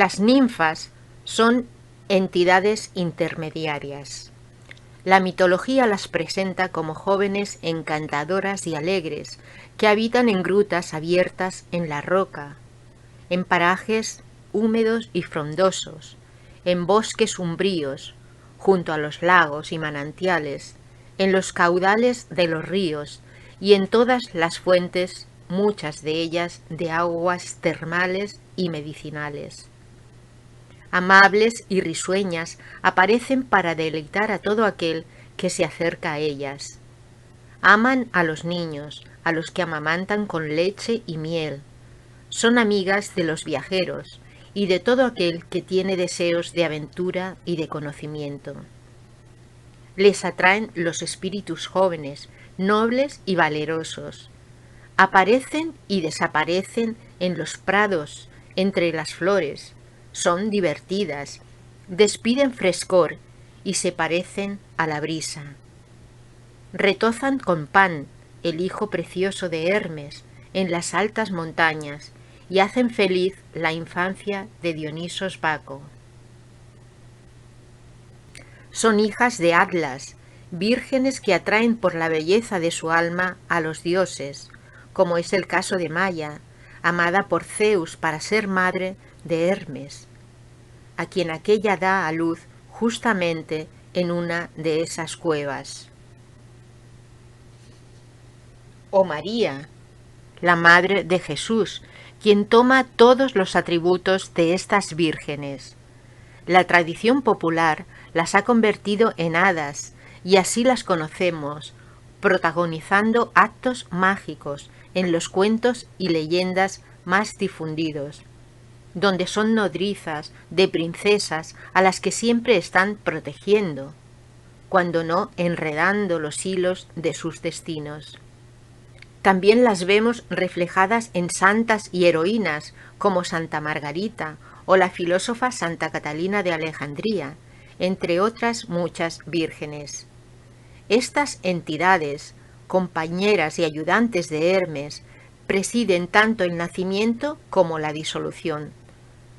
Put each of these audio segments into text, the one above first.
Las ninfas son entidades intermediarias. La mitología las presenta como jóvenes encantadoras y alegres que habitan en grutas abiertas en la roca, en parajes húmedos y frondosos, en bosques umbríos, junto a los lagos y manantiales, en los caudales de los ríos y en todas las fuentes, muchas de ellas de aguas termales y medicinales. Amables y risueñas, aparecen para deleitar a todo aquel que se acerca a ellas. Aman a los niños, a los que amamantan con leche y miel. Son amigas de los viajeros y de todo aquel que tiene deseos de aventura y de conocimiento. Les atraen los espíritus jóvenes, nobles y valerosos. Aparecen y desaparecen en los prados, entre las flores. Son divertidas, despiden frescor y se parecen a la brisa. Retozan con Pan, el hijo precioso de Hermes, en las altas montañas, y hacen feliz la infancia de Dionisos Baco. Son hijas de Atlas, vírgenes que atraen por la belleza de su alma a los dioses, como es el caso de Maya, amada por Zeus para ser madre de Hermes, a quien aquella da a luz justamente en una de esas cuevas. O María, la madre de Jesús, quien toma todos los atributos de estas vírgenes. La tradición popular las ha convertido en hadas y así las conocemos, protagonizando actos mágicos en los cuentos y leyendas más difundidos, donde son nodrizas de princesas a las que siempre están protegiendo, cuando no enredando los hilos de sus destinos. También las vemos reflejadas en santas y heroínas como Santa Margarita o la filósofa Santa Catalina de Alejandría, entre otras muchas vírgenes. Estas entidades, compañeras y ayudantes de Hermes, presiden tanto el nacimiento como la disolución,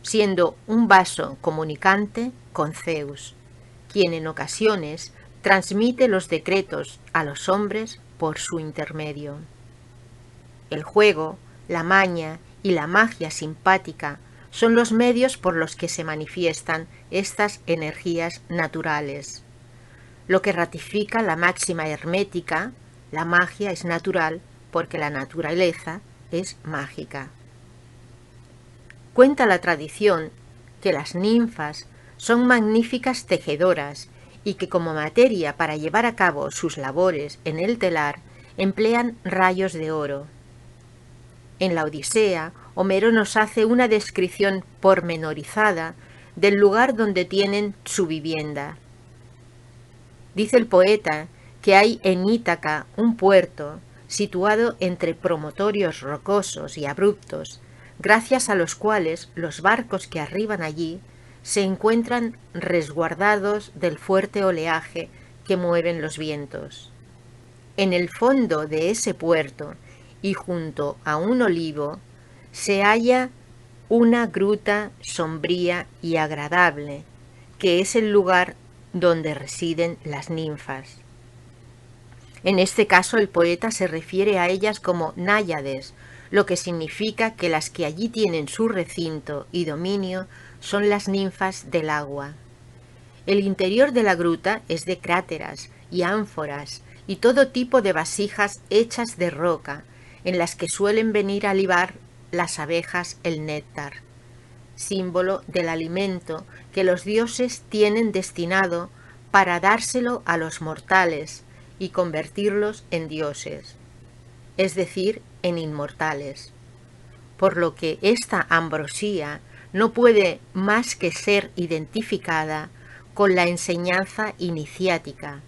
siendo un vaso comunicante con Zeus, quien en ocasiones transmite los decretos a los hombres por su intermedio. El juego, la maña y la magia simpática son los medios por los que se manifiestan estas energías naturales, lo que ratifica la máxima hermética: la magia es natural porque la naturaleza es mágica. Cuenta la tradición que las ninfas son magníficas tejedoras y que como materia para llevar a cabo sus labores en el telar emplean rayos de oro. En la Odisea, Homero nos hace una descripción pormenorizada del lugar donde tienen su vivienda. Dice el poeta que hay en Ítaca un puerto situado entre promontorios rocosos y abruptos, gracias a los cuales los barcos que arriban allí se encuentran resguardados del fuerte oleaje que mueven los vientos. En el fondo de ese puerto y junto a un olivo se halla una gruta sombría y agradable, que es el lugar donde residen las ninfas. En este caso el poeta se refiere a ellas como náyades, lo que significa que las que allí tienen su recinto y dominio son las ninfas del agua. El interior de la gruta es de cráteras y ánforas y todo tipo de vasijas hechas de roca, en las que suelen venir a libar las abejas el néctar, símbolo del alimento que los dioses tienen destinado para dárselo a los mortales y convertirlos en dioses, es decir, en inmortales, por lo que esta ambrosía no puede más que ser identificada con la enseñanza iniciática,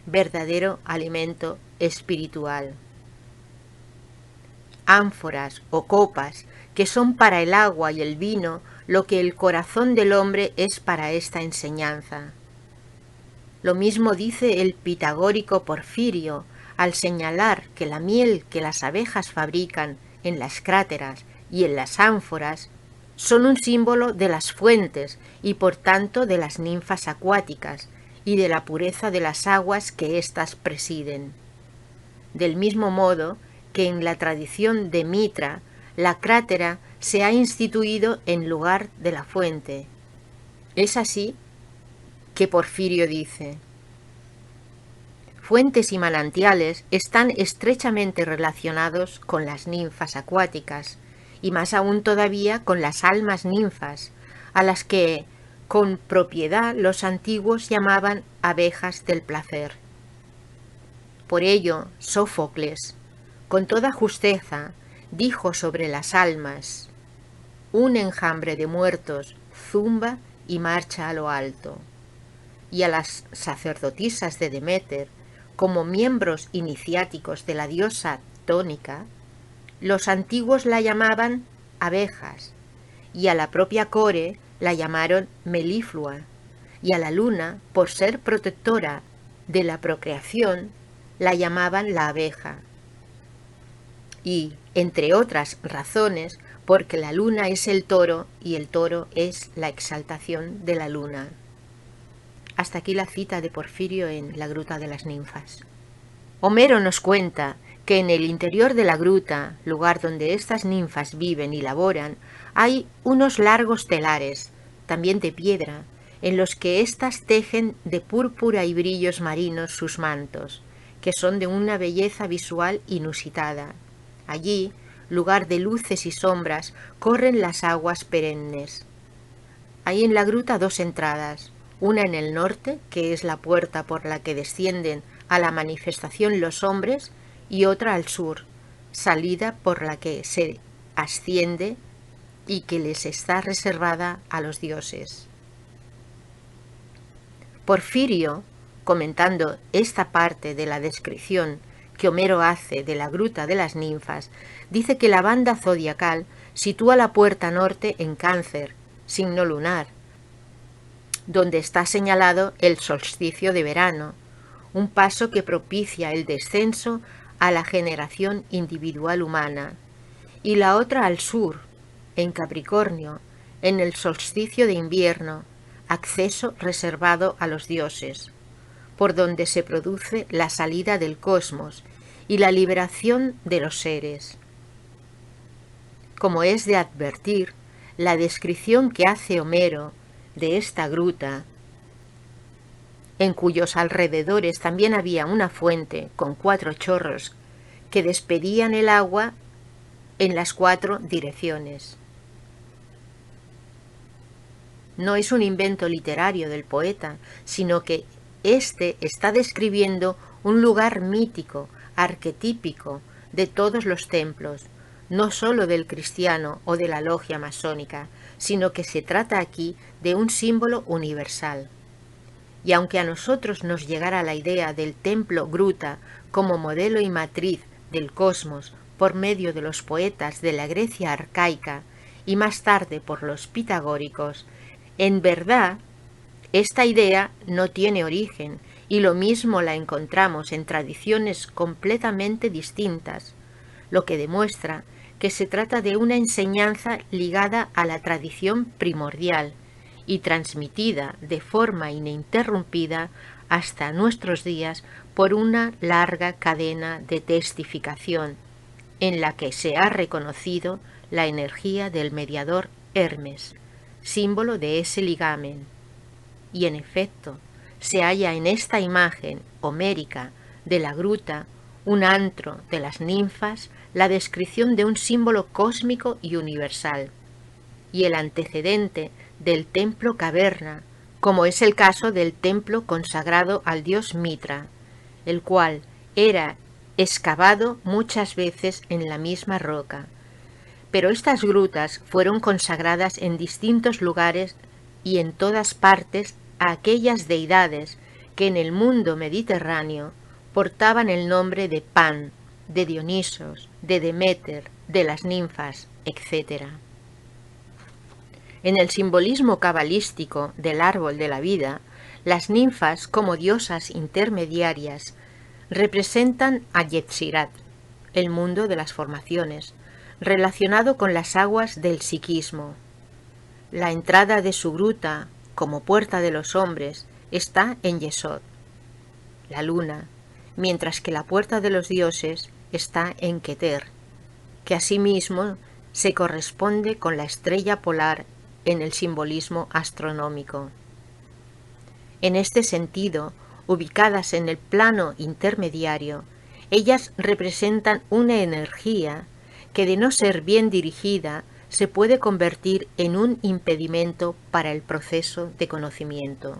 verdadero alimento espiritual. Ánforas o copas, que son para el agua y el vino lo que el corazón del hombre es para esta enseñanza. Lo mismo dice el pitagórico Porfirio al señalar que la miel que las abejas fabrican en las cráteras y en las ánforas son un símbolo de las fuentes y por tanto de las ninfas acuáticas y de la pureza de las aguas que éstas presiden. Del mismo modo que en la tradición de Mitra, la crátera se ha instituido en lugar de la fuente. Es así que Porfirio dice: fuentes y manantiales están estrechamente relacionados con las ninfas acuáticas, y más aún todavía con las almas ninfas, a las que con propiedad los antiguos llamaban abejas del placer. Por ello, Sófocles, con toda justeza, dijo sobre las almas: un enjambre de muertos zumba y marcha a lo alto. Y a las sacerdotisas de Deméter, como miembros iniciáticos de la diosa tónica, los antiguos la llamaban abejas, y a la propia Core la llamaron meliflua, y a la luna, por ser protectora de la procreación, la llamaban la abeja. Y, entre otras razones, porque la luna es el toro y el toro es la exaltación de la luna. Hasta aquí la cita de Porfirio en la Gruta de las Ninfas. Homero nos cuenta que en el interior de la gruta, lugar donde estas ninfas viven y laboran, hay unos largos telares, también de piedra, en los que éstas tejen de púrpura y brillos marinos sus mantos, que son de una belleza visual inusitada. Allí, lugar de luces y sombras, corren las aguas perennes. Hay en la gruta dos entradas, una en el norte, que es la puerta por la que descienden a la manifestación los hombres, y otra al sur, salida por la que se asciende y que les está reservada a los dioses. Porfirio, comentando esta parte de la descripción que Homero hace de la gruta de las ninfas, dice que la banda zodiacal sitúa la puerta norte en Cáncer, signo lunar, donde está señalado el solsticio de verano, un paso que propicia el descenso a la generación individual humana, y la otra al sur, en Capricornio, en el solsticio de invierno, acceso reservado a los dioses, por donde se produce la salida del cosmos y la liberación de los seres. Como es de advertir, la descripción que hace Homero de esta gruta, en cuyos alrededores también había una fuente con 4 chorros que despedían el agua en las 4 direcciones. No es un invento literario del poeta, sino que éste está describiendo un lugar mítico, arquetípico de todos los templos, no sólo del cristiano o de la logia masónica, sino que se trata aquí de un símbolo universal. Y aunque a nosotros nos llegara la idea del templo gruta como modelo y matriz del cosmos por medio de los poetas de la Grecia arcaica y más tarde por los pitagóricos, en verdad esta idea no tiene origen y lo mismo la encontramos en tradiciones completamente distintas, lo que demuestra que se trata de una enseñanza ligada a la tradición primordial y transmitida de forma ininterrumpida hasta nuestros días por una larga cadena de testificación, en la que se ha reconocido la energía del mediador Hermes, símbolo de ese ligamen. Y en efecto, se halla en esta imagen homérica de la gruta, un antro de las ninfas, la descripción de un símbolo cósmico y universal, y el antecedente del templo caverna, como es el caso del templo consagrado al dios Mitra, el cual era excavado muchas veces en la misma roca. Pero estas grutas fueron consagradas en distintos lugares y en todas partes a aquellas deidades que en el mundo mediterráneo portaban el nombre de Pan, de Dionisos, de Deméter, de las ninfas, etc. En el simbolismo cabalístico del árbol de la vida, las ninfas, como diosas intermediarias, representan a Yetzirat, el mundo de las formaciones, relacionado con las aguas del psiquismo. La entrada de su gruta, como puerta de los hombres, está en Yesod, la luna, mientras que la puerta de los dioses está en Keter, que asimismo se corresponde con la estrella polar en el simbolismo astronómico. En este sentido, ubicadas en el plano intermediario, ellas representan una energía que, de no ser bien dirigida, se puede convertir en un impedimento para el proceso de conocimiento.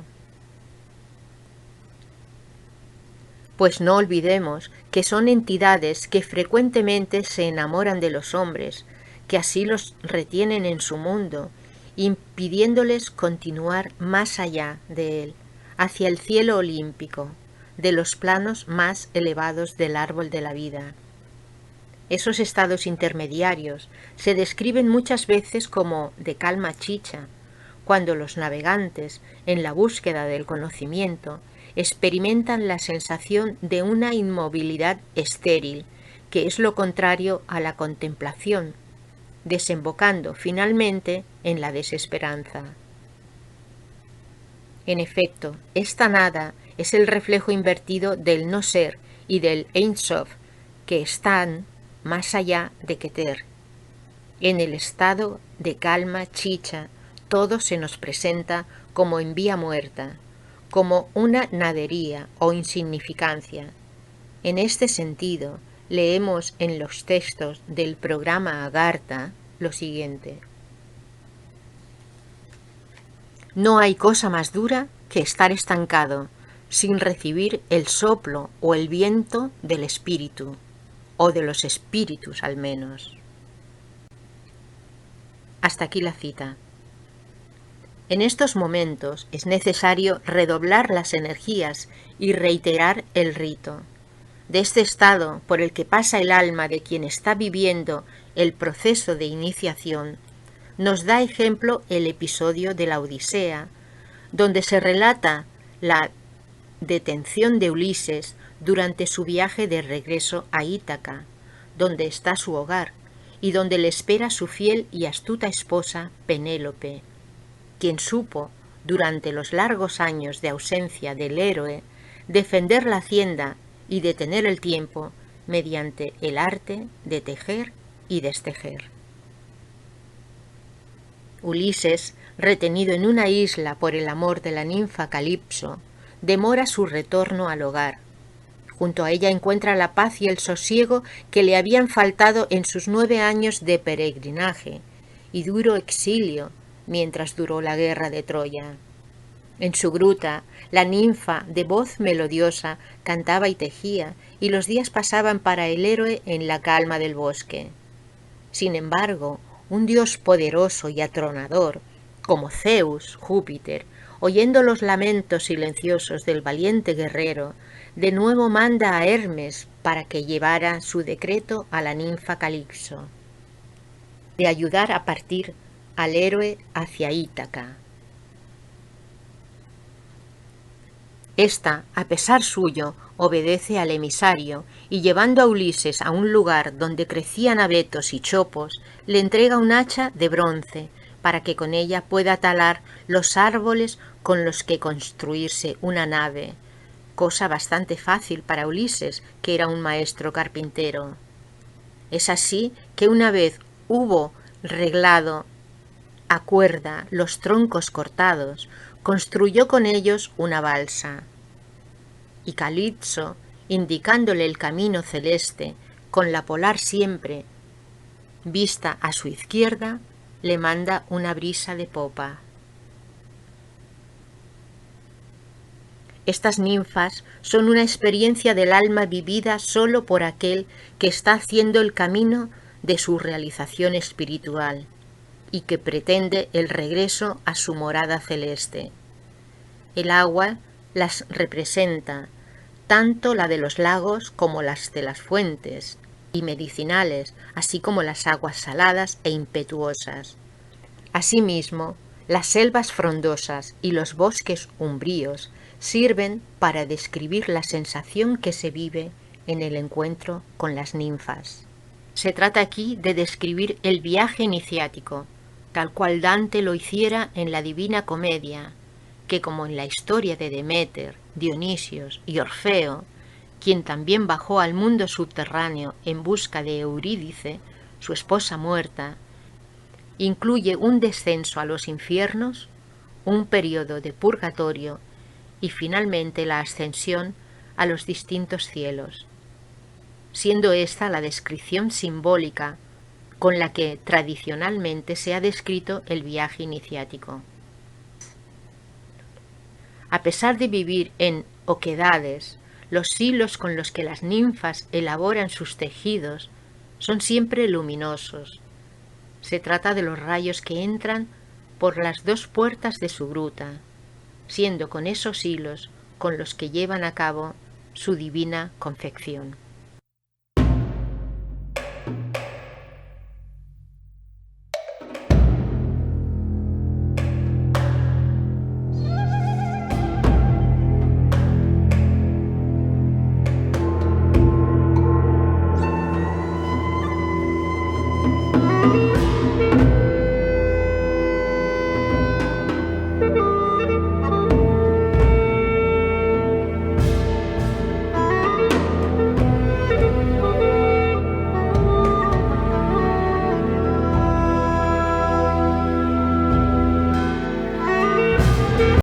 Pues no olvidemos que son entidades que frecuentemente se enamoran de los hombres, que así los retienen en su mundo, impidiéndoles continuar más allá de él, hacia el cielo olímpico, de los planos más elevados del árbol de la vida. Esos estados intermediarios se describen muchas veces como de calma chicha, cuando los navegantes, en la búsqueda del conocimiento, experimentan la sensación de una inmovilidad estéril, que es lo contrario a la contemplación, desembocando finalmente en la desesperanza. En efecto, esta nada es el reflejo invertido del no ser y del Ein Sof, que están más allá de Keter. En el estado de calma chicha, todo se nos presenta como en vía muerta, como una nadería o insignificancia. En este sentido, leemos en los textos del programa Agartha lo siguiente: no hay cosa más dura que estar estancado, sin recibir el soplo o el viento del espíritu, o de los espíritus al menos. Hasta aquí la cita. En estos momentos es necesario redoblar las energías y reiterar el rito. De este estado por el que pasa el alma de quien está viviendo el proceso de iniciación, nos da ejemplo el episodio de la Odisea, donde se relata la detención de Ulises durante su viaje de regreso a Ítaca, donde está su hogar, y donde le espera su fiel y astuta esposa Penélope, quien supo, durante los largos años de ausencia del héroe, defender la hacienda y detener el tiempo mediante el arte de tejer y destejer. Ulises, retenido en una isla por el amor de la ninfa Calipso, demora su retorno al hogar. Junto a ella encuentra la paz y el sosiego que le habían faltado en sus 9 años de peregrinaje y duro exilio mientras duró la guerra de Troya. En su gruta, la ninfa, de voz melodiosa, cantaba y tejía, y los días pasaban para el héroe en la calma del bosque. Sin embargo, un dios poderoso y atronador, como Zeus, Júpiter, oyendo los lamentos silenciosos del valiente guerrero, de nuevo manda a Hermes para que llevara su decreto a la ninfa Calipso, de ayudar a partir al héroe hacia Ítaca. Esta, a pesar suyo, obedece al emisario y, llevando a Ulises a un lugar donde crecían abetos y chopos, le entrega un hacha de bronce para que con ella pueda talar los árboles con los que construirse una nave, cosa bastante fácil para Ulises, que era un maestro carpintero. Es así que una vez hubo reglado a cuerda los troncos cortados, construyó con ellos una balsa. Y Calipso, indicándole el camino celeste, con la polar siempre vista a su izquierda, le manda una brisa de popa. Estas ninfas son una experiencia del alma vivida solo por aquel que está haciendo el camino de su realización espiritual y que pretende el regreso a su morada celeste. El agua las representa, tanto la de los lagos como las de las fuentes, y medicinales, así como las aguas saladas e impetuosas. Asimismo, las selvas frondosas y los bosques umbríos sirven para describir la sensación que se vive en el encuentro con las ninfas. Se trata aquí de describir el viaje iniciático, tal cual Dante lo hiciera en la Divina Comedia, que como en la historia de Deméter, Dionisios y Orfeo, quien también bajó al mundo subterráneo en busca de Eurídice, su esposa muerta, incluye un descenso a los infiernos, un periodo de purgatorio y finalmente la ascensión a los distintos cielos, siendo esta la descripción simbólica con la que tradicionalmente se ha descrito el viaje iniciático. A pesar de vivir en oquedades, los hilos con los que las ninfas elaboran sus tejidos son siempre luminosos. Se trata de los rayos que entran por las dos puertas de su gruta, siendo con esos hilos con los que llevan a cabo su divina confección.